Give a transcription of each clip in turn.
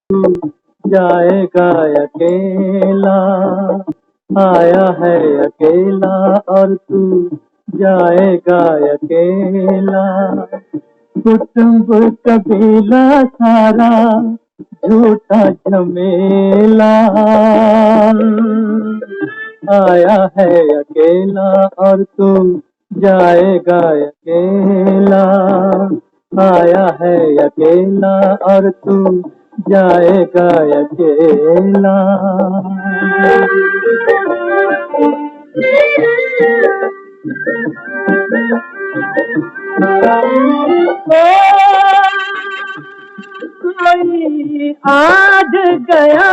तू जाएगा अकेला। आया है अकेला और तू जाएगा अकेला। कुटुंब कबीला सारा झूठा झमेला। आया है अकेला और तू जाएगा अकेला। आया है अकेला और तू जाएगा अकेला। कोई आज गया,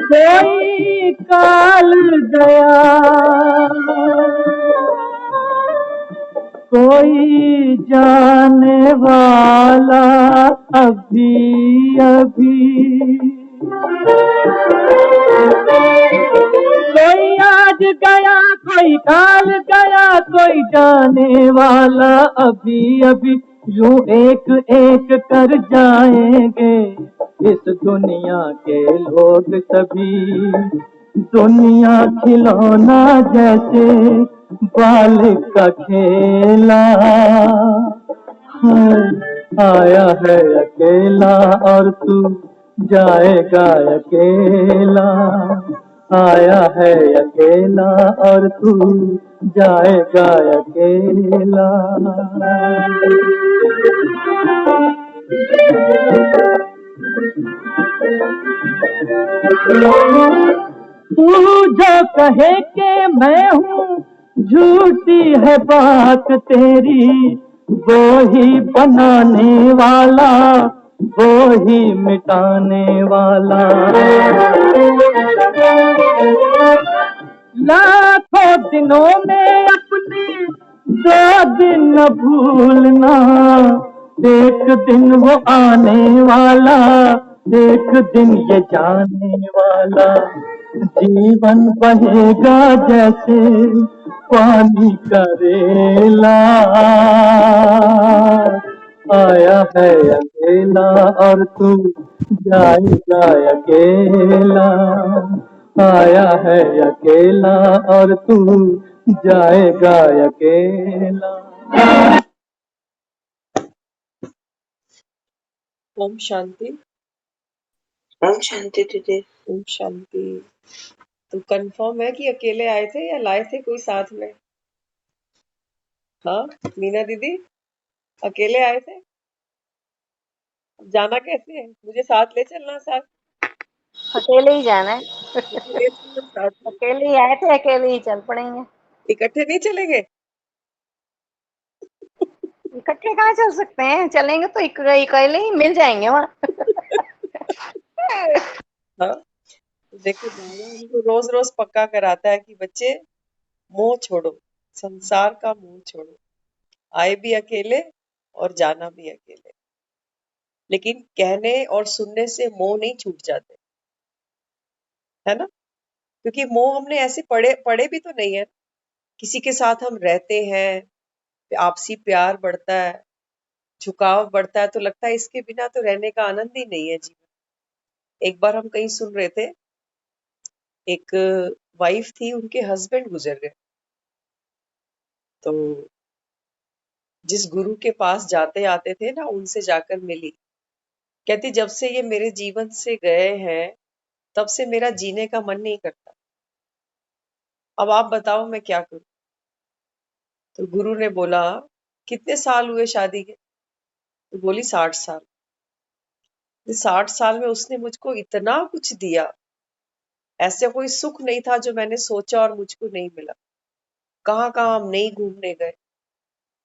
कोई काल गया, कोई जाने वाला अभी अभी। कोई आज गया, कोई काल गया, कोई जाने वाला अभी अभी। यूं एक एक कर जाएंगे इस दुनिया के लोग सभी। दुनिया खिलौना जैसे बालिक का खेला। आया है अकेला और तू जाएगा अकेला। आया है अकेला और तू जाएगा अकेला। तू जो कहे कि मैं हूँ, झूठी है बात तेरी। वो ही बनाने वाला, वो ही मिटाने वाला। लाखों दिनों में अपने 2 दिन न भूलना। एक दिन वो आने वाला, एक दिन ये जाने वाला। जीवन बहेगा जैसे पानी का रेला। आया है अकेला और तू जाएगा अकेला। आया है अकेला और तू जाएगा अकेला। ओम शांति। ओम शांति दीदी। ओम शांति। तो कंफर्म है कि अकेले आए थे या लाए थे कोई साथ में? हाँ मीना दीदी, अकेले आए थे? जाना कैसे है? मुझे साथ ले चलना साथ। अकेले ही जाना है। मुझे ले चलना साथ में। अकेले ही आए थे, अकेले ही चल पड़ेंगे। इकट्ठे नहीं चलेंगे? इकट्ठे कहाँ चल सकते हैं? चलेंगे तो अकेले ही मिल जाएंगे वहाँ। हाँ देखो, बाबा हमको रोज रोज पक्का कराता है कि बच्चे मोह छोड़ो, संसार का मोह छोड़ो। आए भी अकेले और जाना भी अकेले। लेकिन कहने और सुनने से मोह नहीं छूट जाते, है ना? क्योंकि मोह हमने ऐसे पढ़े पढ़े भी तो नहीं है। किसी के साथ हम रहते हैं, आपसी प्यार बढ़ता है, झुकाव बढ़ता है, तो लगता है इसके बिना तो रहने का आनंद ही नहीं है जीवन। एक बार हम कहीं सुन रहे थे, एक वाइफ थी, उनके हस्बैंड गुजर गए। तो जिस गुरु के पास जाते आते थे ना, उनसे जाकर मिली। कहती जब से ये मेरे जीवन से गए हैं, तब से मेरा जीने का मन नहीं करता। अब आप बताओ मैं क्या करूं? तो गुरु ने बोला, कितने साल हुए शादी के? तो बोली 60 साल। 60 साल में उसने मुझको इतना कुछ दिया, ऐसे कोई सुख नहीं था जो मैंने सोचा और मुझको नहीं मिला। कहाँ कहाँ हम नहीं घूमने गए,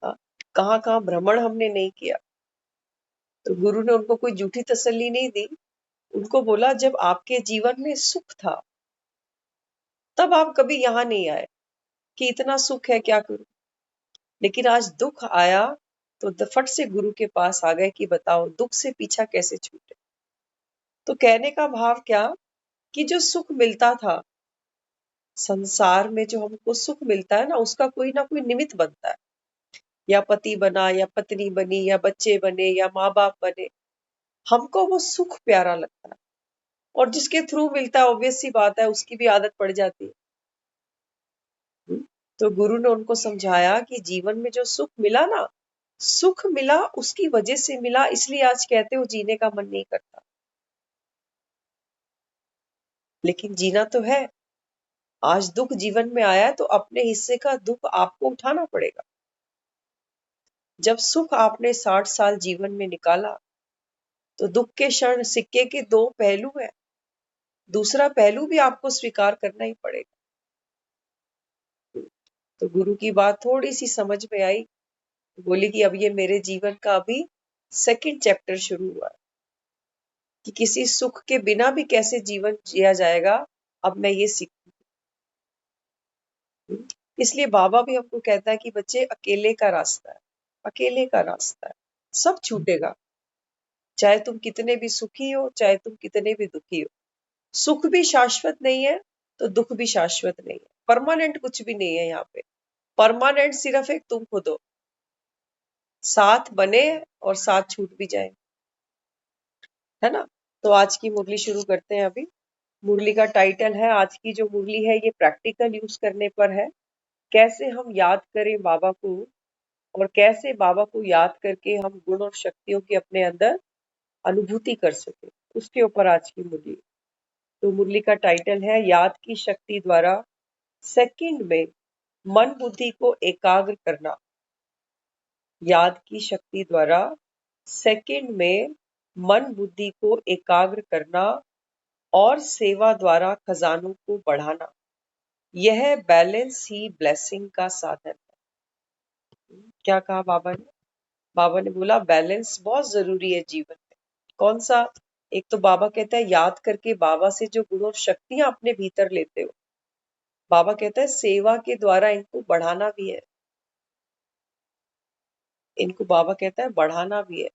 कहाँ कहाँ भ्रमण हमने नहीं किया। तो गुरु ने उनको कोई झूठी तसल्ली नहीं दी। उनको बोला जब आपके जीवन में सुख था, तब आप कभी यहाँ नहीं आए कि इतना सुख है क्या करूं। लेकिन आज दुख आया तो फट से गुरु के पास आ गए कि बताओ दुख से पीछा कैसे छूटे। तो कहने का भाव क्या, कि जो सुख मिलता था संसार में, जो हमको सुख मिलता है ना, उसका कोई ना कोई निमित्त बनता है। या पति बना या पत्नी बनी या बच्चे बने या माँ बाप बने, हमको वो सुख प्यारा लगता है, और जिसके थ्रू मिलता है ऑब्वियस सी बात है उसकी भी आदत पड़ जाती है। तो गुरु ने उनको समझाया कि जीवन में जो सुख मिला ना, सुख मिला उसकी वजह से मिला, इसलिए आज कहते हो जीने का मन नहीं करता, लेकिन जीना तो है। आज दुख जीवन में आया है तो अपने हिस्से का दुख आपको उठाना पड़ेगा। जब सुख आपने 60 साल जीवन में निकाला तो दुख के क्षण सिक्के के दो पहलू है, दूसरा पहलू भी आपको स्वीकार करना ही पड़ेगा। तो गुरु की बात थोड़ी सी समझ में आई, बोली कि अब ये मेरे जीवन का अभी सेकंड चैप्टर शुरू हुआ है कि किसी सुख के बिना भी कैसे जीवन जिया जाएगा, अब मैं ये सीखूं। इसलिए बाबा भी हमको कहता है कि बच्चे अकेले का रास्ता है, अकेले का रास्ता है, सब छूटेगा, चाहे तुम कितने भी सुखी हो, चाहे तुम कितने भी दुखी हो। सुख भी शाश्वत नहीं है तो दुख भी शाश्वत नहीं है, परमानेंट कुछ भी नहीं है यहाँ पे। परमानेंट सिर्फ एक तुम खुद हो, साथ बने और साथ छूट भी जाए, है ना। तो आज की मुरली शुरू करते हैं। अभी मुरली का टाइटल है, आज की जो मुरली है ये प्रैक्टिकल यूज करने पर है, कैसे हम याद करें बाबा को और कैसे बाबा को याद करके हम गुण और शक्तियों की अपने अंदर अनुभूति कर सके, उसके ऊपर आज की मुरली। तो मुरली का टाइटल है, याद की शक्ति द्वारा सेकंड में मन बुद्धि को एकाग्र करना। याद की शक्ति द्वारा सेकंड में मन बुद्धि को एकाग्र करना और सेवा द्वारा खजानों को बढ़ाना, यह बैलेंस ही ब्लेसिंग का साधन है। क्या कहा बाबा ने? बाबा ने बोला बैलेंस बहुत जरूरी है जीवन में। कौन सा? एक तो बाबा कहता है याद करके बाबा से जो गुण और शक्तियां अपने भीतर लेते हो, बाबा कहता है सेवा के द्वारा इनको बढ़ाना भी है, इनको बाबा कहता है बढ़ाना भी है।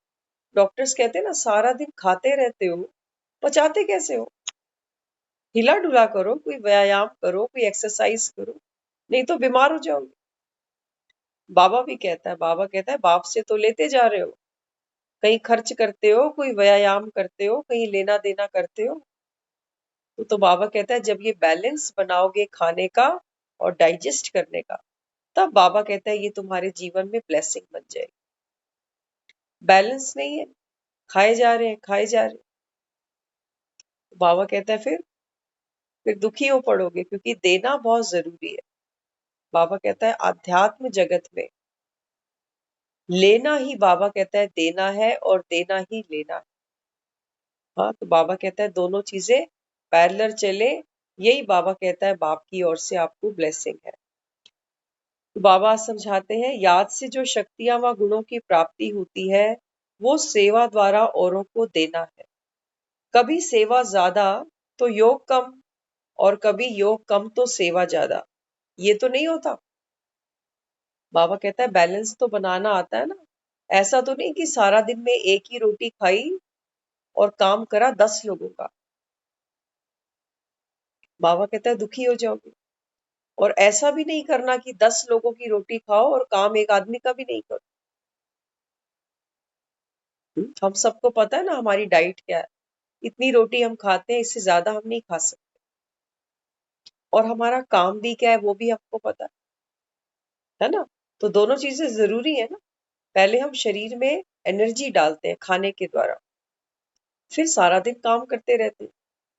डॉक्टर्स कहते हैं ना, सारा दिन खाते रहते हो, पचाते कैसे हो? हिला डुला करो, कोई व्यायाम करो, कोई एक्सरसाइज करो, नहीं तो बीमार हो जाओगे। बाबा भी कहता है, बाबा कहता है बाप से तो लेते जा रहे हो, कहीं खर्च करते हो, कोई व्यायाम करते हो, कहीं लेना देना करते हो। तो बाबा कहता है जब ये बैलेंस बनाओगे खाने का और डाइजेस्ट करने का, तब बाबा कहता है ये तुम्हारे जीवन में ब्लेसिंग बन जाएगी। बैलेंस नहीं है, खाए जा रहे हैं, खाए जा रहे हैं। बाबा कहता है फिर दुखी हो पड़ोगे, क्योंकि देना बहुत जरूरी है। बाबा कहता है आध्यात्म जगत में लेना ही, बाबा कहता है देना है, और देना ही लेना है। हाँ, तो बाबा कहता है दोनों चीजें पैरेलल चले, यही बाबा कहता है बाप की ओर से आपको ब्लेसिंग है। तो बाबा समझाते हैं याद से जो शक्तियां व गुणों की प्राप्ति होती है वो सेवा द्वारा औरों को देना है। कभी सेवा ज्यादा तो योग कम, और कभी योग कम तो सेवा ज्यादा, ये तो नहीं होता। बाबा कहता है बैलेंस तो बनाना आता है ना, ऐसा तो नहीं कि सारा दिन में एक ही रोटी खाई और काम करा 10 लोगों का। बाबा कहता है दुखी हो जाओगे। और ऐसा भी नहीं करना कि 10 लोगों की रोटी खाओ और काम एक आदमी का भी नहीं करो। हम सबको पता है ना हमारी डाइट क्या है, इतनी रोटी हम खाते हैं, इससे ज्यादा हम नहीं खा सकते। और हमारा काम भी क्या है वो भी हमको पता है ना। तो दोनों चीजें जरूरी है ना। पहले हम शरीर में एनर्जी डालते हैं खाने के द्वारा, फिर सारा दिन काम करते रहते हैं।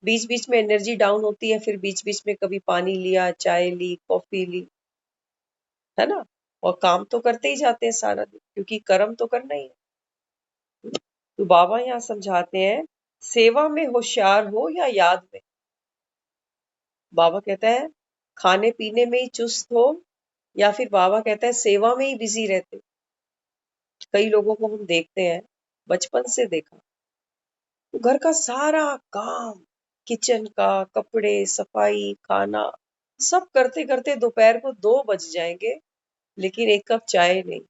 बीच बीच में एनर्जी डाउन होती है, फिर बीच बीच में कभी पानी लिया, चाय ली, कॉफी ली, है ना। और काम तो करते ही जाते हैं सारा दिन, क्योंकि कर्म तो करना ही है। तो बाबा यहाँ समझाते हैं सेवा में होशियार हो या याद में। बाबा कहता है खाने पीने में ही चुस्त हो, या फिर बाबा कहता है सेवा में ही बिजी रहते हो। कई लोगों को हम देखते हैं, बचपन से देखा, तो घर का सारा काम, किचन का, कपड़े, सफाई, खाना, सब करते करते दोपहर को 2 बज जाएंगे, लेकिन एक कप चाय नहीं।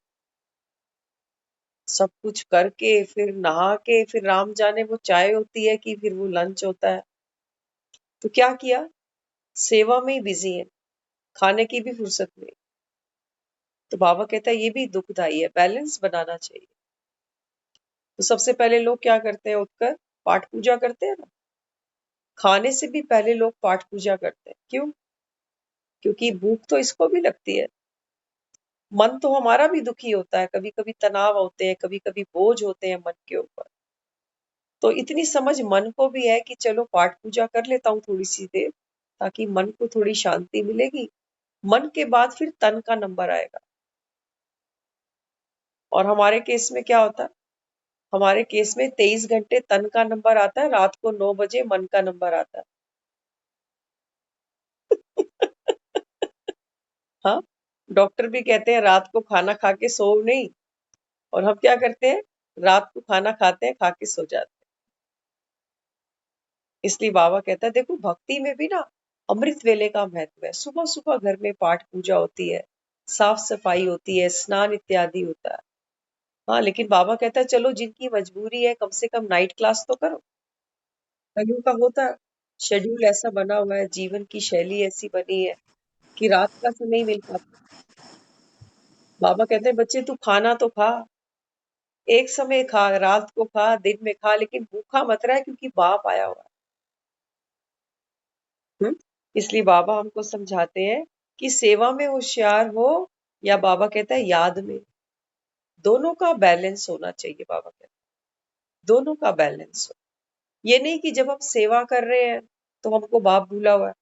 सब कुछ करके फिर नहा के फिर राम जाने वो चाय होती है कि फिर वो लंच होता है। तो क्या किया? सेवा में ही बिजी है, खाने की भी फुर्सत नहीं। तो बाबा कहता है ये भी दुखदाई है, बैलेंस बनाना चाहिए। तो सबसे पहले लोग क्या करते हैं, उठकर पाठ पूजा करते हैं ना। खाने से भी पहले लोग पाठ पूजा करते हैं। क्यों? क्योंकि भूख तो इसको भी लगती है। मन तो हमारा भी दुखी होता है, कभी कभी तनाव होते हैं, कभी कभी बोझ होते हैं मन के ऊपर। तो इतनी समझ मन को भी है कि चलो पाठ पूजा कर लेता हूँ थोड़ी सी देर, ताकि मन को थोड़ी शांति मिलेगी। मन के बाद फिर तन का नंबर आएगा। और हमारे केस में क्या होता है, हमारे केस में 23 घंटे तन का नंबर आता है, रात को 9 बजे मन का नंबर आता है। हाँ, डॉक्टर भी कहते हैं रात को खाना खा के सो नहीं, और हम क्या करते हैं, रात को खाना खाते हैं, खा के सो जाते हैं। इसलिए बाबा कहता है देखो भक्ति में भी ना अमृत वेले का महत्व है। सुबह सुबह घर में पाठ पूजा होती है, साफ सफाई होती है, स्नान इत्यादि होता है। हाँ, लेकिन बाबा कहता है चलो जिनकी मजबूरी है कम से कम नाइट क्लास तो करो। कईयों का होता है, शेड्यूल ऐसा बना हुआ है, जीवन की शैली ऐसी बनी है कि रात का समय ही मिल पाता। बाबा कहते हैं बच्चे तू खाना तो खा, एक समय खा, रात को खा, दिन में खा, लेकिन भूखा मत रहा, क्योंकि बाप आया हुआ है। इसलिए बाबा हमको समझाते हैं कि सेवा में होशियार हो, या बाबा कहता है याद में, दोनों का बैलेंस होना चाहिए। बाबा कहता है दोनों का बैलेंस हो। ये नहीं कि जब हम सेवा कर रहे हैं तो हमको बाप भूला हुआ है,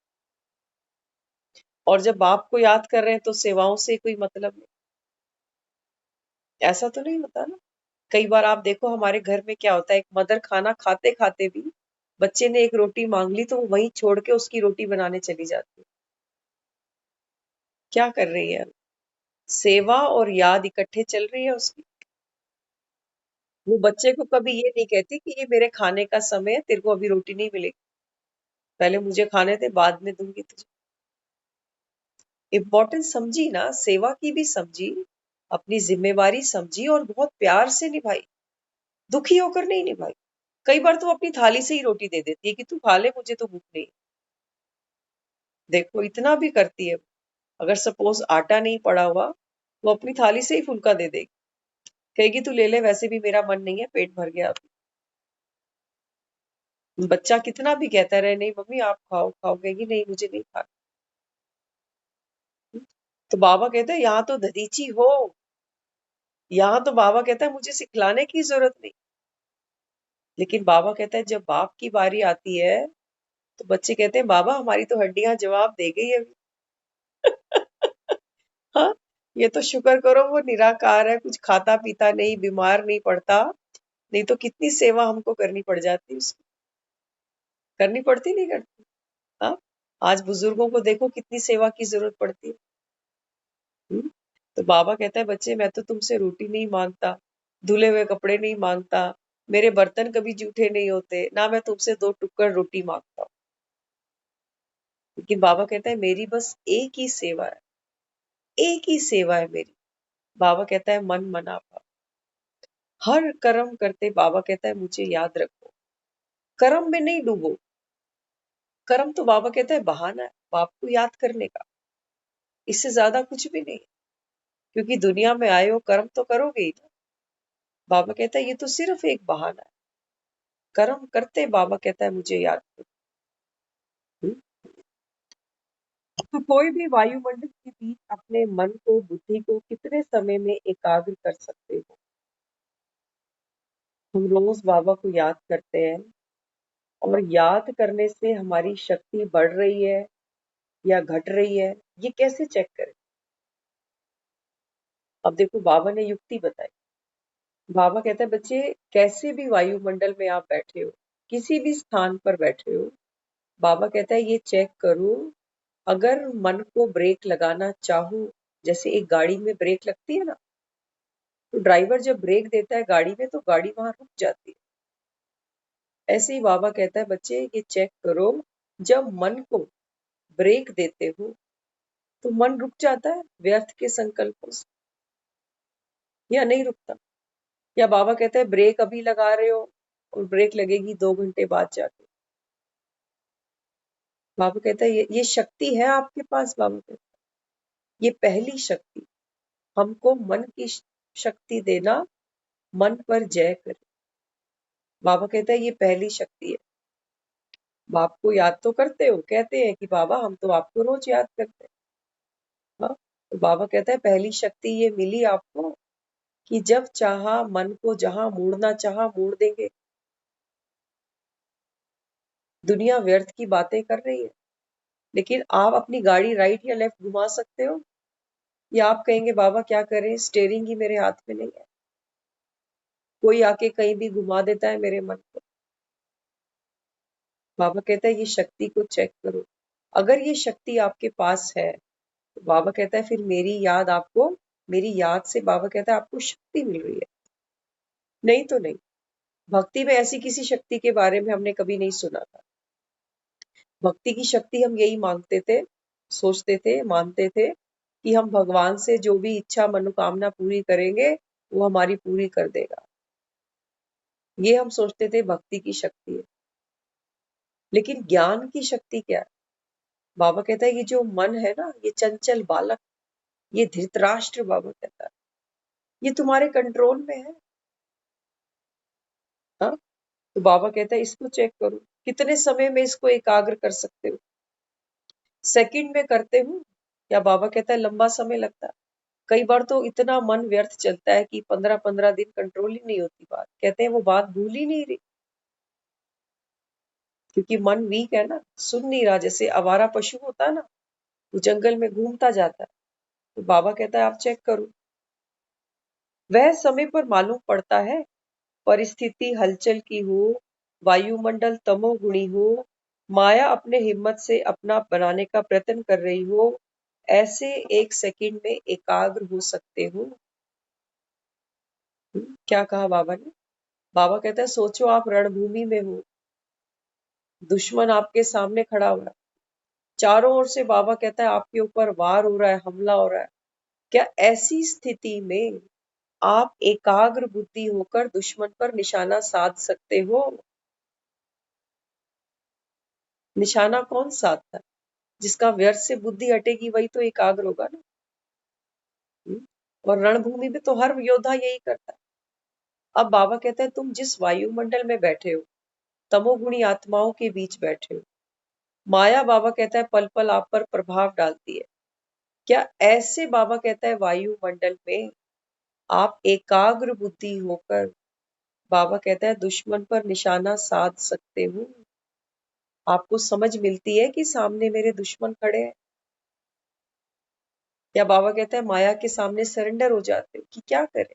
और जब बाप को याद कर रहे हैं तो सेवाओं से कोई मतलब नहीं। ऐसा तो नहीं होता ना। कई बार आप देखो हमारे घर में क्या होता है, एक मदर खाना खाते खाते भी बच्चे ने एक रोटी मांग ली तो वो वहीं छोड़ के उसकी रोटी बनाने चली जाती है। क्या कर रही है? सेवा और याद इकट्ठे चल रही है उसकी। वो बच्चे को कभी ये नहीं कहती कि ये मेरे खाने का समय है, तेरे को अभी रोटी नहीं मिलेगी, पहले मुझे खाने दे, बाद में दूंगी तुझे। इम्पोर्टेंस समझी ना, सेवा की भी समझी, अपनी जिम्मेवारी समझी, और बहुत प्यार से निभाई, दुखी होकर नहीं निभाई। कई बार तो अपनी थाली से ही रोटी दे देती है कि तू खा ले, मुझे तो भूख नहीं। देखो इतना भी करती है। अगर सपोज आटा नहीं पड़ा हुआ, वो अपनी थाली से ही फुल्का दे देगी, कहेगी तू ले ले, वैसे भी मेरा मन नहीं है, पेट भर गया अभी। बच्चा कितना भी कहता रहे नहीं मम्मी आप खाओ खाओ, कहेगी नहीं मुझे नहीं खाना। तो बाबा कहते हैं यहाँ तो दधीची हो, यहाँ तो बाबा कहता है मुझे सिखलाने की जरूरत नहीं। लेकिन बाबा कहता है जब बाप की बारी आती है तो बच्चे कहते हैं बाबा हमारी तो हड्डियां जवाब दे गई अभी। हाँ, ये तो शुक्र करो वो निराकार है, कुछ खाता पीता नहीं, बीमार नहीं पड़ता, नहीं तो कितनी सेवा हमको करनी पड़ जाती, उसकी करनी पड़ती नहीं करती। हाँ, आज बुजुर्गों को देखो कितनी सेवा की जरूरत पड़ती है। तो बाबा कहता है बच्चे मैं तो तुमसे रोटी नहीं मांगता, धुले हुए कपड़े नहीं मांगता, मेरे बर्तन कभी जूठे नहीं होते, ना मैं तुमसे 2 टुकड़ रोटी मांगता हूँ। लेकिन बाबा कहता है मेरी बस एक ही सेवा है, एक ही सेवा है मेरी। बाबा कहता है मन मना भाव, हर कर्म करते बाबा कहता है मुझे याद रखो, कर्म में नहीं डूबो। कर्म तो बाबा कहता है बहाना है बाप को याद करने का, इससे ज्यादा कुछ भी नहीं है। क्योंकि दुनिया में आए हो कर्म तो करोगे ही ना। बाबा कहता है ये तो सिर्फ एक बहाना है, कर्म करते बाबा कहता है मुझे याद करो। हम्म? तो कोई भी वायुमंडल के बीच अपने मन को, बुद्धि को कितने समय में एकाग्र कर सकते हो? हम रोज बाबा को याद करते हैं, और याद करने से हमारी शक्ति बढ़ रही है या घट रही है, ये कैसे चेक करें? अब देखो बाबा ने युक्ति बताई। बाबा कहता है बच्चे कैसे भी वायुमंडल में आप बैठे हो, किसी भी स्थान पर बैठे हो, बाबा कहता है ये चेक करो, अगर मन को ब्रेक लगाना चाहो, जैसे एक गाड़ी में ब्रेक लगती है ना, तो ड्राइवर जब ब्रेक देता है गाड़ी में तो गाड़ी वहां रुक जाती है। ऐसे ही बाबा कहता है बच्चे ये चेक करो, जब मन को ब्रेक देते हो तो मन रुक जाता है व्यर्थ के संकल्पों से, या नहीं रुकता? या बाबा कहता है ब्रेक अभी लगा रहे हो और ब्रेक लगेगी 2 घंटे बाद जाके। बाबा कहता है ये शक्ति है आपके पास। बाबा कहता है ये पहली शक्ति, हमको मन की शक्ति देना, मन पर जय करे। बाबा कहता है ये पहली शक्ति है। बाप को याद तो करते हो, कहते हैं कि बाबा हम तो आपको रोज याद करते हैं। हाँ, तो बाबा कहता है पहली शक्ति ये मिली आपको कि जब चाहा मन को जहां मोड़ना चाहा मोड़ देंगे। दुनिया व्यर्थ की बातें कर रही है, लेकिन आप अपनी गाड़ी राइट या लेफ्ट घुमा सकते हो, या आप कहेंगे बाबा क्या करें, स्टेयरिंग ही मेरे हाथ में नहीं है, कोई आके कहीं भी घुमा देता है मेरे मन को। बाबा कहता है ये शक्ति को चेक करो। अगर ये शक्ति आपके पास है तो बाबा कहता है फिर मेरी याद से बाबा कहता है आपको शक्ति मिल रही है, नहीं तो नहीं। भक्ति में ऐसी किसी शक्ति के बारे में हमने कभी नहीं सुना था। भक्ति की शक्ति हम यही मांगते थे, सोचते थे, मानते थे कि हम भगवान से जो भी इच्छा मनोकामना पूरी करेंगे वो हमारी पूरी कर देगा। ये हम सोचते थे भक्ति की शक्ति है। लेकिन ज्ञान की शक्ति क्या है? बाबा कहता है ये जो मन है ना, ये चंचल बालक, ये धृतराष्ट्र, बाबा कहता है ये तुम्हारे कंट्रोल में है। हाँ, तो बाबा कहता है इसको चेक करो, कितने समय में इसको एकाग्र कर सकते हो। सेकंड में करते हो या बाबा कहता है लंबा समय लगता है। कई बार तो इतना मन व्यर्थ चलता है कि 15-15 दिन कंट्रोल ही नहीं होती बात। कहते हैं वो बात भूल ही नहीं रही, क्योंकि मन वीक है ना, सुन नहीं रहा। जैसे आवारा पशु होता है ना, वो जंगल में घूमता जाता है। तो बाबा कहता है आप चेक करो। वह समय पर मालूम पड़ता है, परिस्थिति हलचल की हो, वायुमंडल तमोगुणी हो, माया अपने हिम्मत से अपना बनाने का प्रयत्न कर रही हो, ऐसे एक सेकंड में एकाग्र हो सकते हो। क्या कहा बाबा ने? बाबा कहता है सोचो आप रणभूमि में हो, दुश्मन आपके सामने खड़ा हुआ है, चारों ओर से बाबा कहता है आपके ऊपर वार हो रहा है, हमला हो रहा है। क्या ऐसी स्थिति में आप एकाग्र बुद्धि होकर दुश्मन पर निशाना साध सकते हो? निशाना कौन साधता है? जिसका व्यर्थ से बुद्धि हटेगी वही तो एकाग्र होगा ना। और रणभूमि में तो हर योद्धा यही करता है। अब बाबा कहते हैं तुम जिस वायुमंडल में बैठे हो, तमोगुणी आत्माओं के बीच बैठे हो, माया बाबा कहता है पल पल आप पर प्रभाव डालती है। क्या ऐसे बाबा कहता है वायुमंडल में आप एकाग्र बुद्धि होकर बाबा कहता है दुश्मन पर निशाना साध सकते हो? आपको समझ मिलती है कि सामने मेरे दुश्मन खड़े हैं? या बाबा कहता है माया के सामने सरेंडर हो जाते हो कि क्या करें?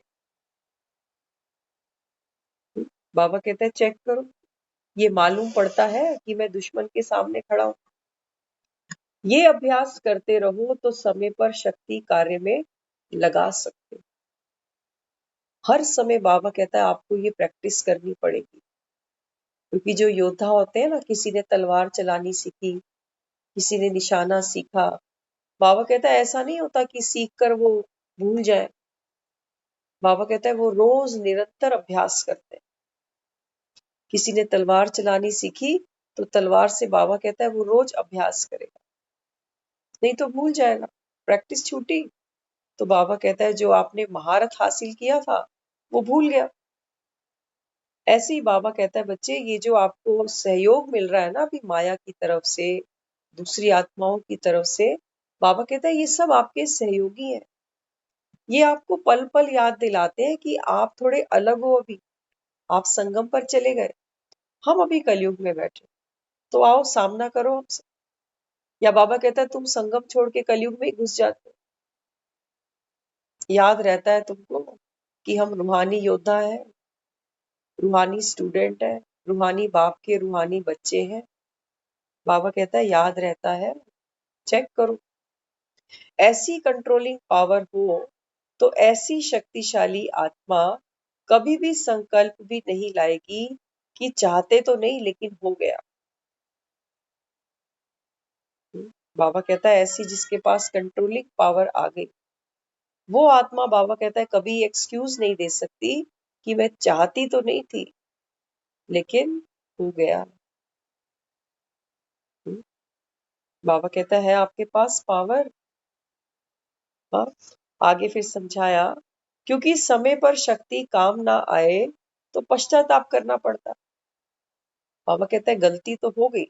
बाबा कहता है चेक करो, ये मालूम पड़ता है कि मैं दुश्मन के सामने खड़ा हूं। ये अभ्यास करते रहो तो समय पर शक्ति कार्य में लगा सकते हो। हर समय बाबा कहता है आपको ये प्रैक्टिस करनी पड़ेगी, क्योंकि जो योद्धा होते हैं ना, किसी ने तलवार चलानी सीखी, किसी ने निशाना सीखा। बाबा कहता है ऐसा नहीं होता कि सीख कर वो भूल जाए। बाबा कहता है वो रोज निरंतर अभ्यास करते हैं। किसी ने तलवार चलानी सीखी तो तलवार से बाबा कहता है वो रोज अभ्यास करेगा, नहीं तो भूल जाएगा। प्रैक्टिस छूटी तो बाबा कहता है जो आपने महारत हासिल किया था वो भूल गया। ऐसे ही बाबा कहता है बच्चे, ये जो आपको सहयोग मिल रहा है ना अभी माया की तरफ से, दूसरी आत्माओं की तरफ से, बाबा कहता है ये सब आपके सहयोगी हैं। ये आपको पल पल याद दिलाते हैं कि आप थोड़े अलग हो। अभी आप संगम पर चले गए, हम अभी कलयुग में बैठे, तो आओ सामना करो हमसे। या बाबा कहता है तुम संगम छोड़ के कलयुग में ही घुस जाते हो। याद रहता है तुमको कि हम रूहानी योद्धा है, रूहानी स्टूडेंट है, रूहानी बाप के रूहानी बच्चे हैं। बाबा कहता है याद रहता है, चेक करो। ऐसी कंट्रोलिंग पावर हो तो ऐसी शक्तिशाली आत्मा कभी भी संकल्प भी नहीं लाएगी कि चाहते तो नहीं लेकिन हो गया। बाबा कहता है ऐसी जिसके पास कंट्रोलिंग पावर आ गई, वो आत्मा बाबा कहता है कभी एक्सक्यूज नहीं दे सकती कि मैं चाहती तो नहीं थी लेकिन हो गया। बाबा कहता है आपके पास पावर, हाँ, आगे फिर समझाया, क्योंकि समय पर शक्ति काम ना आए तो पश्चाताप करना पड़ता। बाबा कहते हैं गलती तो हो गई,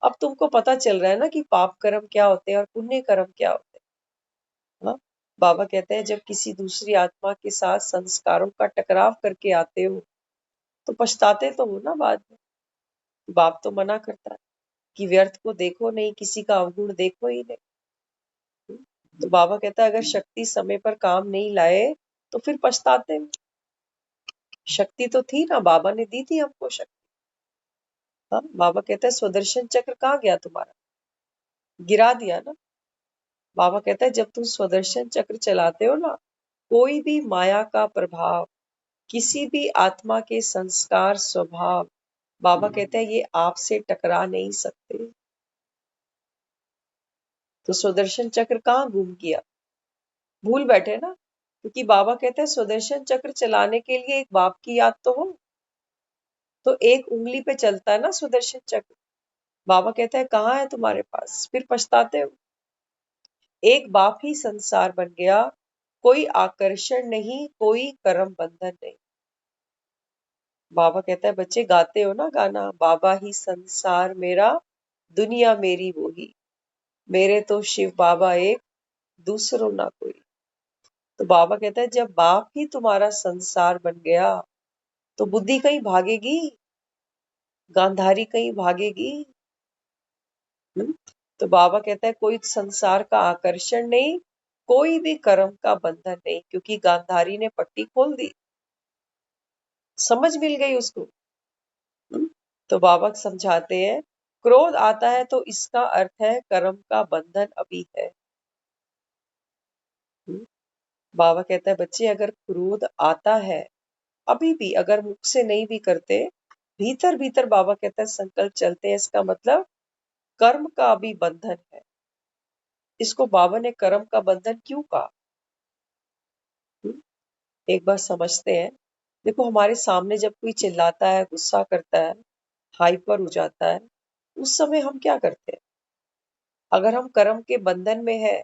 अब तुमको पता चल रहा है ना कि पाप कर्म क्या होते हैं और पुण्य कर्म क्या होते हैं। हाँ? बाबा कहते हैं जब किसी दूसरी आत्मा के साथ संस्कारों का टकराव करके आते हो तो पछताते तो हो ना बाद में। बाप तो मना करता है कि व्यर्थ को देखो नहीं, किसी का अवगुण देखो ही नहीं। तो बाबा कहता है अगर शक्ति समय पर काम नहीं लाए तो फिर पछताते हो। शक्ति तो थी ना, बाबा ने दी थी हमको शक्ति। हाँ? बाबा कहता है स्वदर्शन चक्र कहाँ गया तुम्हारा, गिरा दिया ना। बाबा कहता है जब तुम स्वदर्शन चक्र चलाते हो ना, कोई भी माया का प्रभाव, किसी भी आत्मा के संस्कार स्वभाव, बाबा कहते हैं ये आपसे टकरा नहीं सकते। तो स्वदर्शन चक्र कहाँ गुम किया, भूल बैठे ना। क्योंकि बाबा कहते हैं स्वदर्शन चक्र चलाने के लिए एक बाप की याद तो हो, तो एक उंगली पे चलता है ना सुदर्शन चक्र। बाबा कहता है कहाँ है तुम्हारे पास, फिर पछताते हो। एक बाप ही संसार बन गया, कोई आकर्षण नहीं, कोई कर्म बंधन नहीं। बाबा कहता है बच्चे गाते हो ना गाना, बाबा ही संसार मेरा, दुनिया मेरी वो ही, मेरे तो शिव बाबा एक, दूसरों ना कोई। तो बाबा कहता है जब बाप ही तुम्हारा संसार बन गया तो बुद्धि कहीं भागेगी, गांधारी कहीं भागेगी। हम्म? तो बाबा कहता है कोई संसार का आकर्षण नहीं, कोई भी कर्म का बंधन नहीं, क्योंकि गांधारी ने पट्टी खोल दी, समझ मिल गई उसको। हम्म? तो बाबा समझाते हैं क्रोध आता है तो इसका अर्थ है कर्म का बंधन अभी है। हम्म? बाबा कहता है बच्चे अगर क्रोध आता है अभी भी, अगर मुख से नहीं भी करते, भीतर भीतर बाबा कहता है संकल्प चलते हैं, इसका मतलब कर्म का अभी बंधन है। इसको बाबा ने कर्म का बंधन क्यों कहा, हम्म? एक बार समझते हैं। देखो हमारे सामने जब कोई चिल्लाता है, गुस्सा करता है, हाइपर हो जाता है, उस समय हम क्या करते हैं। अगर हम कर्म के बंधन में है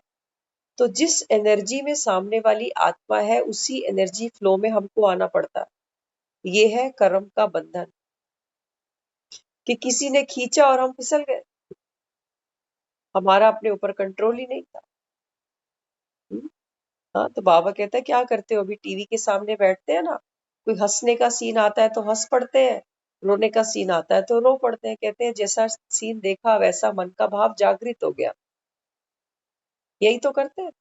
तो जिस एनर्जी में सामने वाली आत्मा है उसी एनर्जी फ्लो में हमको आना पड़ता है। ये है कर्म का बंधन, कि किसी ने खींचा और हम फिसल गए, हमारा अपने ऊपर कंट्रोल ही नहीं था। हम्म? हाँ, तो बाबा कहता है क्या करते हो, अभी टीवी के सामने बैठते हैं ना, कोई हंसने का सीन आता है तो हंस पड़ते हैं, रोने का सीन आता है तो रो पड़ते हैं। कहते हैं जैसा सीन देखा वैसा मन का भाव जागृत हो गया, यही तो करते हैं।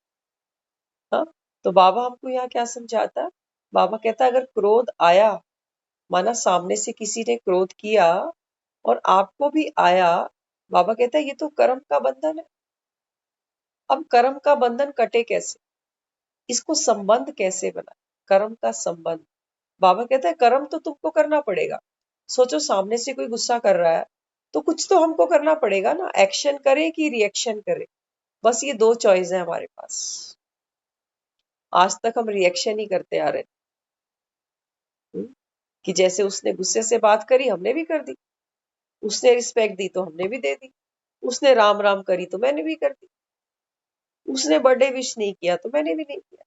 हाँ? तो बाबा हमको यहाँ क्या समझाता है, बाबा कहता है अगर क्रोध आया, माना सामने से किसी ने क्रोध किया और आपको भी आया, बाबा कहता है ये तो कर्म का बंधन है। अब कर्म का बंधन कटे कैसे, इसको संबंध कैसे बना, कर्म का संबंध। बाबा कहता है कर्म तो तुमको करना पड़ेगा। सोचो सामने से कोई गुस्सा कर रहा है तो कुछ तो हमको करना पड़ेगा ना, एक्शन करे कि रिएक्शन करे। बस ये दो चॉइस है हमारे पास। आज तक हम रिएक्शन ही करते आ रहे हैं। कि जैसे उसने गुस्से से बात करी हमने भी कर दी, उसने रिस्पेक्ट दी तो हमने भी दे दी, उसने राम राम करी तो मैंने भी कर दी, उसने बर्थडे विश नहीं किया तो मैंने भी नहीं किया।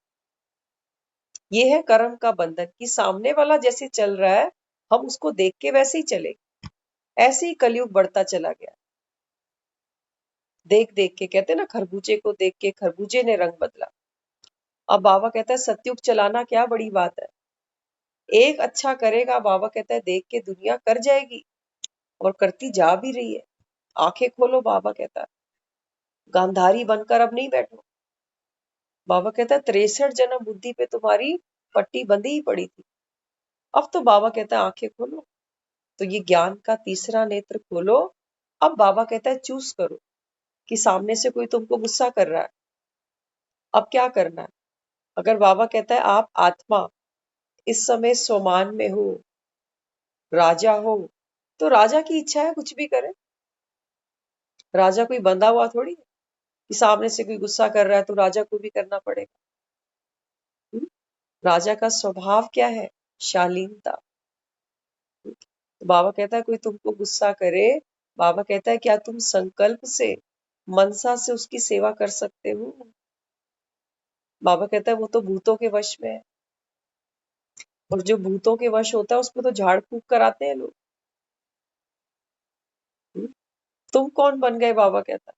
ये है कर्म का बंधन, कि सामने वाला जैसे चल रहा है हम उसको देख के वैसे ही चले। ऐसे ही कलयुग बढ़ता चला गया, देख देख के, कहते हैं ना खरबूजे को देख के खरबूजे ने रंग बदला। अब बाबा कहता है सतयुग चलाना क्या बड़ी बात है, एक अच्छा करेगा, बाबा कहता है देख के दुनिया कर जाएगी और करती जा भी रही है। आंखें खोलो, बाबा कहता है गांधारी बनकर अब नहीं बैठो। बाबा कहता है 63 जन्म बुद्धि पे तुम्हारी पट्टी बंधी ही पड़ी थी, अब तो बाबा कहता है आंखें खोलो। तो ये ज्ञान का तीसरा नेत्र खोलो। अब बाबा कहता है चूज करो कि सामने से कोई तुमको गुस्सा कर रहा है, अब क्या करना है। अगर बाबा कहता है आप आत्मा इस समय स्वमान में हो, राजा हो, तो राजा की इच्छा है कुछ भी करे। राजा कोई बंधा हुआ थोड़ी है कि सामने से कोई गुस्सा कर रहा है तो राजा को भी करना पड़ेगा। हम्म? राजा का स्वभाव क्या है, शालीनता। तो बाबा कहता है कोई तुमको गुस्सा करे, बाबा कहता है क्या तुम संकल्प से, मनसा से उसकी सेवा कर सकते हो। बाबा कहता है वो तो भूतों के वश में है, और जो भूतों के वश होता है उसमें तो झाड़ फूक कराते हैं लोग। हम्म? तुम कौन बन गए, बाबा कहता है।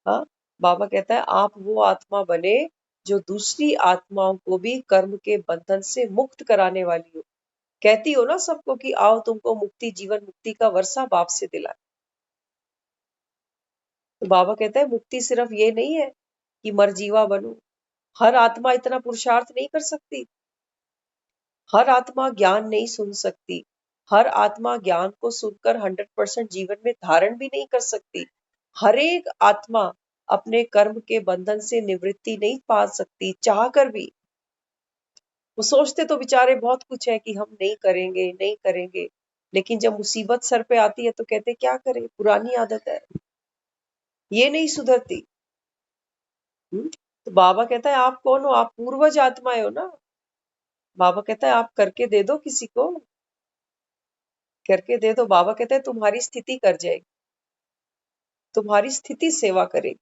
हाँ, बाबा कहता है आप वो आत्मा बने जो दूसरी आत्माओं को भी कर्म के बंधन से मुक्त कराने वाली हो। कहती हो ना सबको कि आओ तुमको मुक्ति, जीवन मुक्ति का वर्षा बाप से दिलाए। तो बाबा कहता है मुक्ति सिर्फ ये नहीं है कि मरजीवा बनो। हर आत्मा इतना पुरुषार्थ नहीं कर सकती, हर आत्मा ज्ञान नहीं सुन सकती, हर आत्मा ज्ञान को सुनकर 100% जीवन में धारण भी नहीं कर सकती। हर एक आत्मा अपने कर्म के बंधन से निवृत्ति नहीं पा सकती चाह कर भी। वो सोचते तो बेचारे बहुत कुछ है कि हम नहीं करेंगे, नहीं करेंगे, लेकिन जब मुसीबत सर पे आती है तो कहते क्या करें, पुरानी आदत है, ये नहीं सुधरती। तो बाबा कहता है आप कौन हो, आप पूर्वज आत्माएं हो ना। बाबा कहता है आप करके दे दो, किसी को करके दे दो। बाबा कहता है तुम्हारी स्थिति कर जाएगी, तुम्हारी स्थिति सेवा करेगी।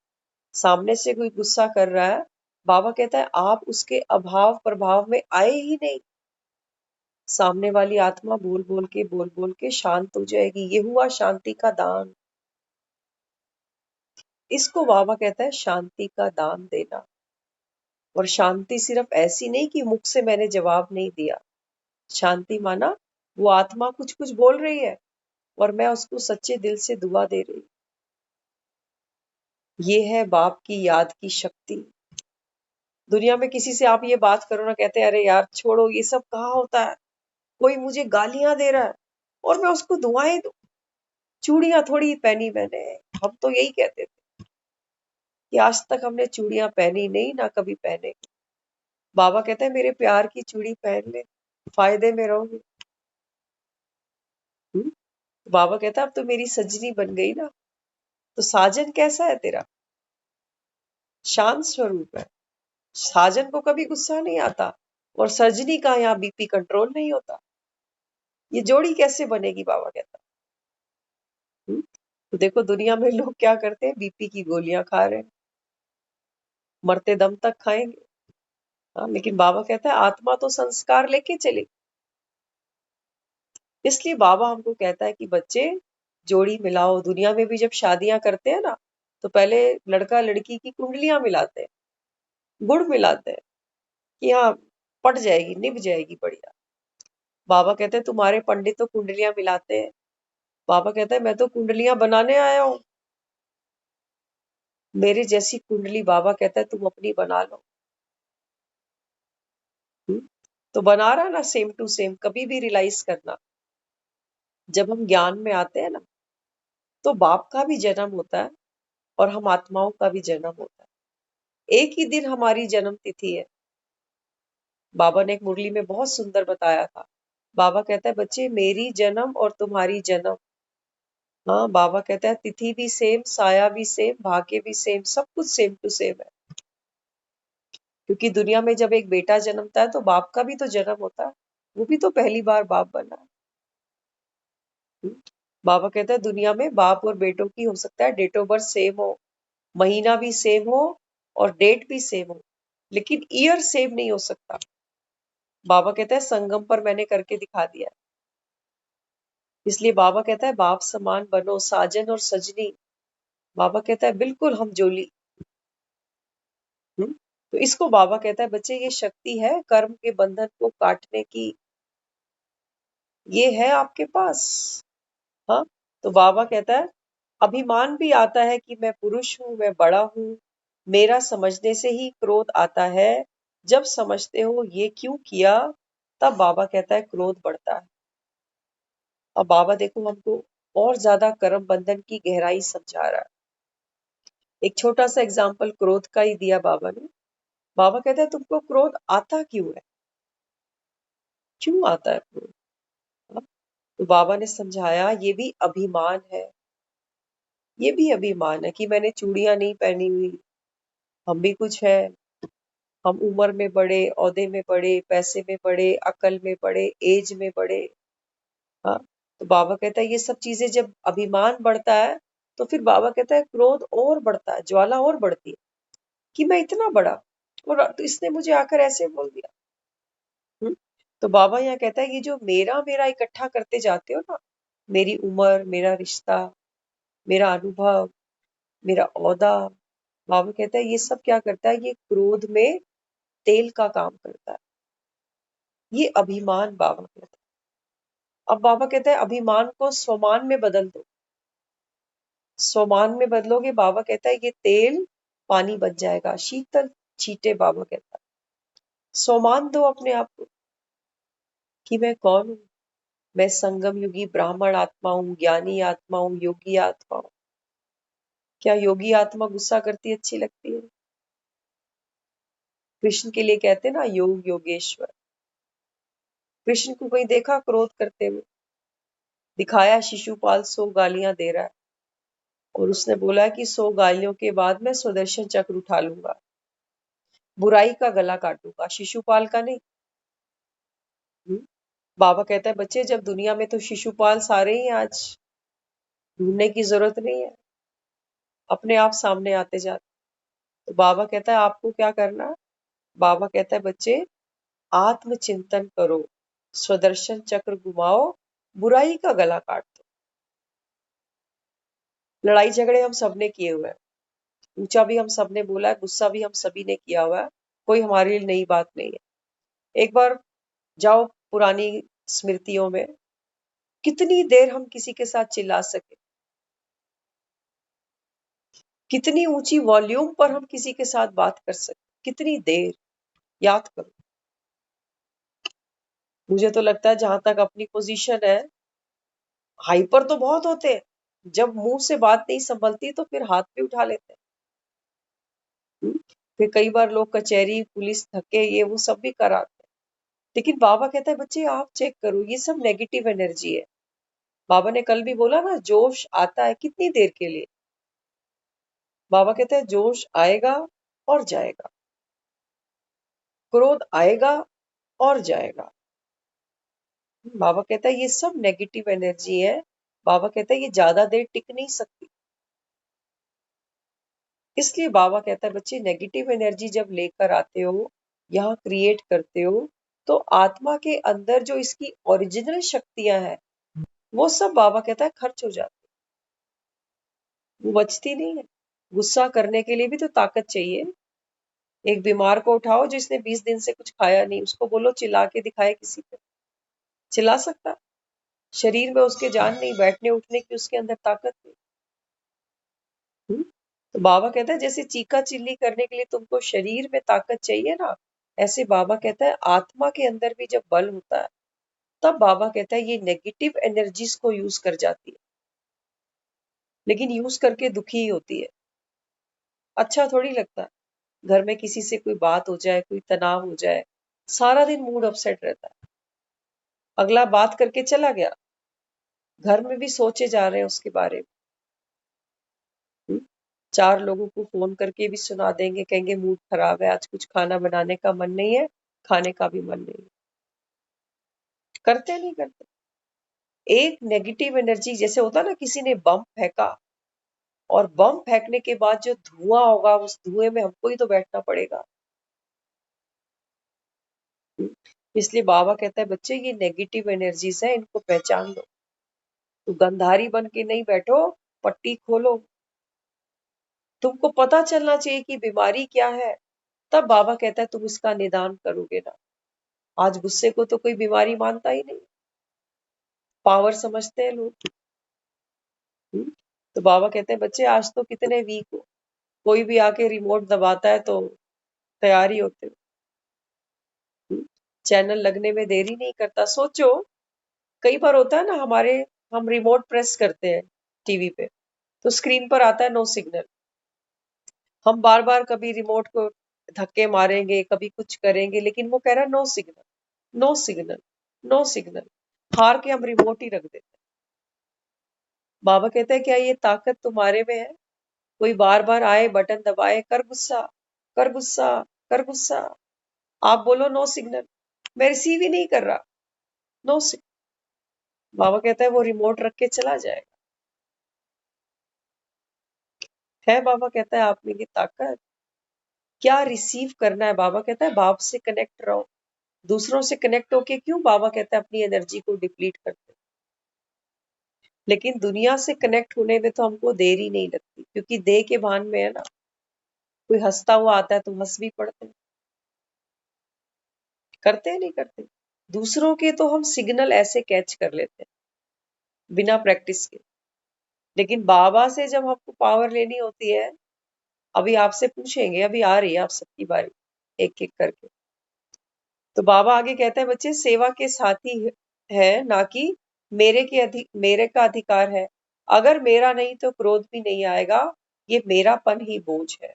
सामने से कोई गुस्सा कर रहा है, बाबा कहता है आप उसके अभाव प्रभाव में आए ही नहीं, सामने वाली आत्मा बोल बोल के शांत हो जाएगी। ये हुआ शांति का दान। इसको बाबा कहता है शांति का दान देना। और शांति सिर्फ ऐसी नहीं कि मुख से मैंने जवाब नहीं दिया। शांति माना वो आत्मा कुछ कुछ बोल रही है और मैं उसको सच्चे दिल से दुआ दे रही हूँ। ये है बाप की याद की शक्ति। दुनिया में किसी से आप ये बात करो ना, कहते हैं अरे यार छोड़ो, ये सब कहाँ होता है, कोई मुझे गालियां दे रहा है और मैं उसको दुआएं दूं। चूड़ियां थोड़ी पहनी मैंने, हम तो यही कहते थे कि आज तक हमने चूड़ियां पहनी नहीं, ना कभी पहने। बाबा कहते हैं मेरे प्यार की चूड़ी पहन ले, फायदे में रहोगे। बाबा कहता है अब तो मेरी सजनी बन गई ना। तो साजन कैसा है तेरा? शांत स्वरूप है। साजन को कभी गुस्सा नहीं आता और सजनी का यहाँ बीपी कंट्रोल नहीं होता। ये जोड़ी कैसे बनेगी, बाबा कहता। तो देखो दुनिया में लोग क्या करते हैं, बीपी की गोलियां खा रहे हैं, मरते दम तक खाएंगे। हाँ, लेकिन बाबा कहता है आत्मा तो संस्कार लेके चले। इसलिए बाबा हमको कहता है कि बच्चे जोड़ी मिलाओ। दुनिया में भी जब शादियां करते हैं ना, तो पहले लड़का लड़की की कुंडलियां मिलाते हैं, गुड़ मिलाते हैं कि हाँ पट जाएगी, निभ जाएगी बढ़िया। बाबा कहते हैं तुम्हारे पंडित तो कुंडलियां मिलाते हैं। बाबा कहता है मैं तो कुंडलियां बनाने आया हूँ। मेरे जैसी कुंडली बाबा कहता है तुम अपनी बना लो। तो बना रहा ना सेम टू सेम। कभी भी रियलाइज करना, जब हम ज्ञान में आते हैं ना, तो बाप का भी जन्म होता है और हम आत्माओं का भी जन्म होता है। एक ही दिन हमारी जन्म तिथि है। बाबा ने एक मुरली में बहुत सुंदर बताया था। बाबा कहता है बच्चे मेरी जन्म और तुम्हारी जन्म, हाँ बाबा कहता है तिथि भी सेम, साया भी सेम, भाग्य भी सेम, सब कुछ सेम टू सेम है। क्योंकि दुनिया में जब एक बेटा जन्मता है तो बाप का भी तो जन्म होता है, वो भी तो पहली बार बाप बना है। बाबा कहता है दुनिया में बाप और बेटों की हो सकता है डेट ऑफ बर्थ सेम हो, महीना भी सेम हो और डेट भी सेम हो, लेकिन ईयर सेम नहीं हो सकता। बाबा कहता है संगम पर मैंने करके दिखा दिया है। इसलिए बाबा कहता है बाप समान बनो, साजन और सजनी। बाबा कहता है बिल्कुल हम जोली। तो इसको बाबा कहता है बच्चे ये शक्ति है कर्म के बंधन को काटने की, ये है आपके पास। हाँ, तो बाबा कहता है अभिमान भी आता है कि मैं पुरुष हूं, मैं बड़ा हूं। मेरा समझने से ही क्रोध आता है। जब समझते हो ये क्यों किया, तब बाबा कहता है क्रोध बढ़ता है। अब बाबा देखो हमको और ज्यादा कर्म बंधन की गहराई समझा रहा है। एक छोटा सा एग्जाम्पल क्रोध का ही दिया बाबा ने। बाबा कहता है तुमको क्रोध आता क्यों है, क्यों आता है क्रोध? हाँ, तो बाबा ने समझाया ये भी अभिमान है। ये भी अभिमान है कि मैंने चूड़ियां नहीं पहनी हुई, हम भी कुछ है, हम उम्र में बड़े, ओहदे में बड़े, पैसे में बड़े, अकल में बड़े, एज में बड़े। हाँ, तो बाबा कहता है ये सब चीजें जब अभिमान बढ़ता है तो फिर बाबा कहता है क्रोध और बढ़ता है, ज्वाला और बढ़ती है कि मैं इतना बड़ा, और तो इसने मुझे आकर ऐसे बोल दिया। तो बाबा यहाँ कहता है, ये जो मेरा मेरा इकट्ठा करते जाते हो ना, मेरी उम्र, मेरा रिश्ता, मेरा अनुभव, मेरा ओहदा, बाबा कहता है ये सब क्या करता है, ये क्रोध में तेल का काम करता है। ये अभिमान बाबा कहता है। अब बाबा कहता है अभिमान को स्वमान में बदल दो। स्वमान में बदलोगे, बाबा कहता है ये तेल पानी बन जाएगा, शीतल छींटे। बाबा कहता है स्वमान दो अपने आप को कि मैं कौन हूं। मैं संगम युगी ब्राह्मण आत्मा हूँ, ज्ञानी आत्मा हूँ, योगी आत्मा हूँ। क्या योगी आत्मा गुस्सा करती अच्छी लगती है? कृष्ण के लिए कहते हैं ना योग योगेश्वर। कृष्ण को कोई देखा क्रोध करते हुए? दिखाया शिशुपाल 100 गालियां दे रहा है और उसने बोला कि 100 गालियों के बाद मैं सुदर्शन चक्र उठा लूंगा, बुराई का गला काटूंगा, शिशुपाल का नहीं। हम्म? बाबा कहता है बच्चे, जब दुनिया में तो शिशुपाल सारे ही, आज ढूंढने की जरूरत नहीं है, अपने आप सामने आते जाते। तो बाबा कहता है आपको क्या करना है? बाबा कहता है बच्चे, आत्मचिंतन करो, स्वदर्शन चक्र घुमाओ, बुराई का गला काट दो। लड़ाई झगड़े हम सबने किए हुए हैं, ऊंचा भी हम सबने बोला है, गुस्सा भी हम सभी ने किया हुआ है, कोई हमारे लिए नई बात नहीं है। एक बार जाओ पुरानी स्मृतियों में, कितनी देर हम किसी के साथ चिल्ला सके, कितनी ऊंची वॉल्यूम पर हम किसी के साथ बात कर सके, कितनी देर, याद करो। मुझे तो लगता है जहां तक अपनी पोजीशन है, हाइपर तो बहुत होते हैं, जब मुंह से बात नहीं संभलती तो फिर हाथ पे उठा लेते हैं। फिर कई बार लोग कचहरी, पुलिस, धक्के, ये वो सब भी कराते हैं। लेकिन बाबा कहता है बच्चे आप चेक करो, ये सब नेगेटिव एनर्जी है। बाबा ने कल भी बोला ना, जोश आता है कितनी देर के लिए। बाबा कहते हैं जोश आएगा और जाएगा, क्रोध आएगा और जाएगा। बाबा कहता है ये सब नेगेटिव एनर्जी है। बाबा कहता है ये ज्यादा देर टिक नहीं सकती। इसलिए बाबा कहता है बच्चे, नेगेटिव एनर्जी जब लेकर आते हो, यहाँ क्रिएट करते हो, तो आत्मा के अंदर जो इसकी ओरिजिनल शक्तियां हैं, वो सब बाबा कहता है खर्च हो जाती है, वो बचती नहीं है। गुस्सा करने के लिए भी तो ताकत चाहिए। एक बीमार को उठाओ जिसने 20 दिन से कुछ खाया नहीं, उसको बोलो चिल्ला के दिखाए किसी पे, चिल्ला सकता? शरीर में उसके जान नहीं, बैठने उठने की उसके अंदर ताकत नहीं। तो बाबा कहता है जैसे चीका चिल्ली करने के लिए तुमको शरीर में ताकत चाहिए ना, ऐसे बाबा कहता है आत्मा के अंदर भी जब बल होता है, तब बाबा कहता है ये नेगेटिव एनर्जीज को यूज कर जाती है, लेकिन यूज करके दुखी ही होती है। अच्छा थोड़ी लगता। घर में किसी से कोई बात हो जाए, कोई तनाव हो जाए, सारा दिन मूड अपसेट रहता है। अगला बात करके चला गया, घर में भी सोचे जा रहे हैं उसके बारे में। 4 लोगों को फोन करके भी सुना देंगे, कहेंगे मूड खराब है, आज कुछ खाना बनाने का मन नहीं है, खाने का भी मन नहीं है। करते नहीं करते। एक नेगेटिव एनर्जी, जैसे होता ना किसी ने बम फेंका, और बम फेंकने के बाद जो धुआं होगा, उस धुएं में हमको ही तो बैठना पड़ेगा। इसलिए बाबा कहता है बच्चे, ये नेगेटिव एनर्जीज है, इनको पहचान लो। तो गंधारी बन के नहीं बैठो, पट्टी खोलो। तुमको पता चलना चाहिए कि बीमारी क्या है, तब बाबा कहता है तुम इसका निदान करोगे ना। आज गुस्से को तो कोई बीमारी मानता ही नहीं, पावर समझते हैं लोग। तो बाबा कहते हैं बच्चे, आज तो कितने वीक हो, कोई भी आके रिमोट दबाता है तो तैयार ही होते हो। चैनल लगने में देरी नहीं करता। सोचो, कई बार होता है ना, हम रिमोट प्रेस करते हैं टीवी पे, तो स्क्रीन पर आता है नो सिग्नल। हम बार बार कभी रिमोट को धक्के मारेंगे, कभी कुछ करेंगे, लेकिन वो कह रहा है no signal, no signal, no signal. हार के हम रिमोट ही रख देते हैं। बाबा कहते हैं क्या ये ताकत तुम्हारे में है? कोई बार बार आए, बटन दबाए, कर गुस्सा, कर गुस्सा, कर गुस्सा, आप बोलो नो सिग्नल, मैं रिसीव ही नहीं कर रहा, नो सिग्नल। बाबा कहता है वो रिमोट रख के चला जाएगा। है बाबा कहता है आप में ये ताकत क्या रिसीव करना है। बाबा कहता है बाप से कनेक्ट रहो। दूसरों से कनेक्ट होके क्यों बाबा कहता है अपनी एनर्जी को डिप्लीट करते हैं। लेकिन दुनिया से कनेक्ट होने में तो हमको देर ही नहीं लगती, क्योंकि देह के भान में है ना। कोई हंसता हुआ आता है तो हंस भी पड़ते हैं, करते हैं नहीं करते। दूसरों के तो हम सिग्नल ऐसे कैच कर लेते हैं बिना प्रैक्टिस के। लेकिन बाबा से जब हमको पावर लेनी होती है, अभी आपसे पूछेंगे, अभी आ रही है आप सबकी बारी एक एक करके। तो बाबा आगे कहते हैं बच्चे सेवा के साथी है, ना कि मेरे का अधिकार है। अगर मेरा नहीं तो क्रोध भी नहीं आएगा, ये मेरापन ही बोझ है।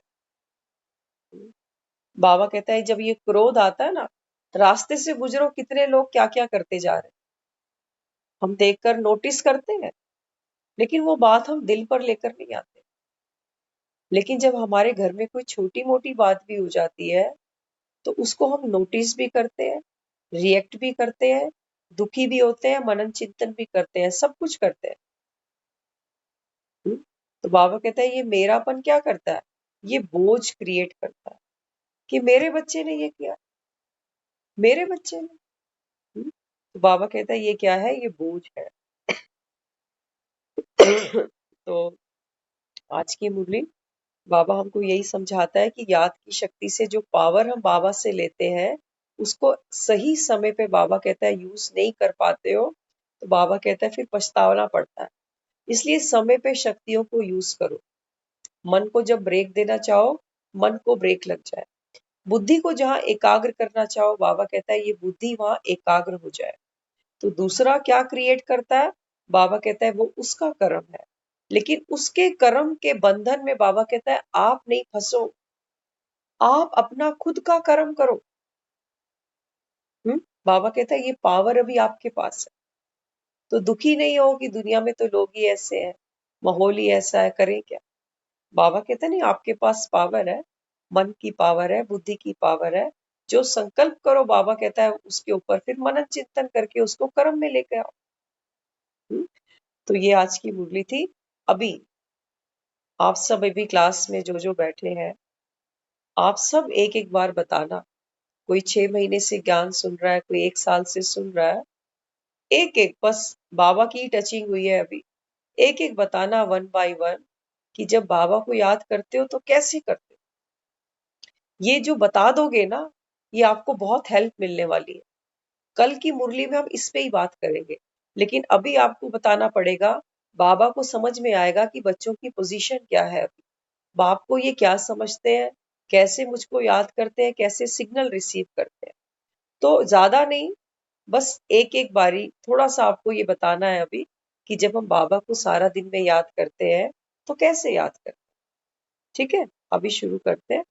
बाबा कहता है जब ये क्रोध आता है ना, रास्ते से गुजरो, कितने लोग क्या क्या करते जा रहे हैं, हम देखकर नोटिस करते हैं, लेकिन वो बात हम दिल पर लेकर नहीं आते। लेकिन जब हमारे घर में कोई छोटी मोटी बात भी हो जाती है, तो उसको हम नोटिस भी करते हैं, रिएक्ट भी करते हैं, दुखी भी होते हैं, मनन चिंतन भी करते हैं, सब कुछ करते हैं। तो बाबा कहता है ये मेरापन क्या करता है, ये बोझ क्रिएट करता है कि मेरे बच्चे ने ये किया, मेरे बच्चे ने। तो बाबा कहता है ये क्या है, ये बोझ है। तो आज की मुरली बाबा हमको यही समझाता है कि याद की शक्ति से जो पावर हम बाबा से लेते हैं, उसको सही समय पे बाबा कहता है यूज नहीं कर पाते हो, तो बाबा कहता है फिर पछताना पड़ता है। इसलिए समय पे शक्तियों को यूज करो। मन को जब ब्रेक देना चाहो, मन को ब्रेक लग जाए। बुद्धि को जहां एकाग्र करना चाहो, बाबा कहता है ये बुद्धि वहां एकाग्र हो जाए। तो दूसरा क्या क्रिएट करता है, बाबा कहता है वो उसका कर्म है। लेकिन उसके कर्म के बंधन में बाबा कहता है आप नहीं फंसो, आप अपना खुद का कर्म करो। बाबा कहता है ये पावर अभी आपके पास है। तो दुखी नहीं हो कि दुनिया में तो लोग ही ऐसे हैं, माहौल ही ऐसा है, करें क्या। बाबा कहते हैं नहीं, आपके पास पावर है, मन की पावर है, बुद्धि की पावर है। जो संकल्प करो, बाबा कहता है उसके ऊपर फिर मनन चिंतन करके उसको कर्म में लेके आओ। तो ये आज की मुरली थी। अभी आप सब अभी क्लास में जो जो बैठे हैं, आप सब एक एक बार बताना। कोई 6 महीने से ज्ञान सुन रहा है, कोई 1 साल से सुन रहा है, एक एक बस बाबा की टचिंग हुई है अभी, एक एक बताना वन बाय वन कि जब बाबा को याद करते हो तो कैसे करते हो। ये जो बता दोगे ना, ये आपको बहुत हेल्प मिलने वाली है। कल की मुरली में हम इस पे ही बात करेंगे, लेकिन अभी आपको बताना पड़ेगा। बाबा को समझ में आएगा कि बच्चों की पोजीशन क्या है अभी, बाप को ये क्या समझते हैं, कैसे मुझको याद करते हैं, कैसे सिग्नल रिसीव करते हैं। तो ज्यादा नहीं, बस एक एक बारी थोड़ा सा आपको ये बताना है अभी कि जब हम बाबा को सारा दिन में याद करते हैं तो कैसे याद करते हैं। ठीक है, अभी शुरू करते हैं।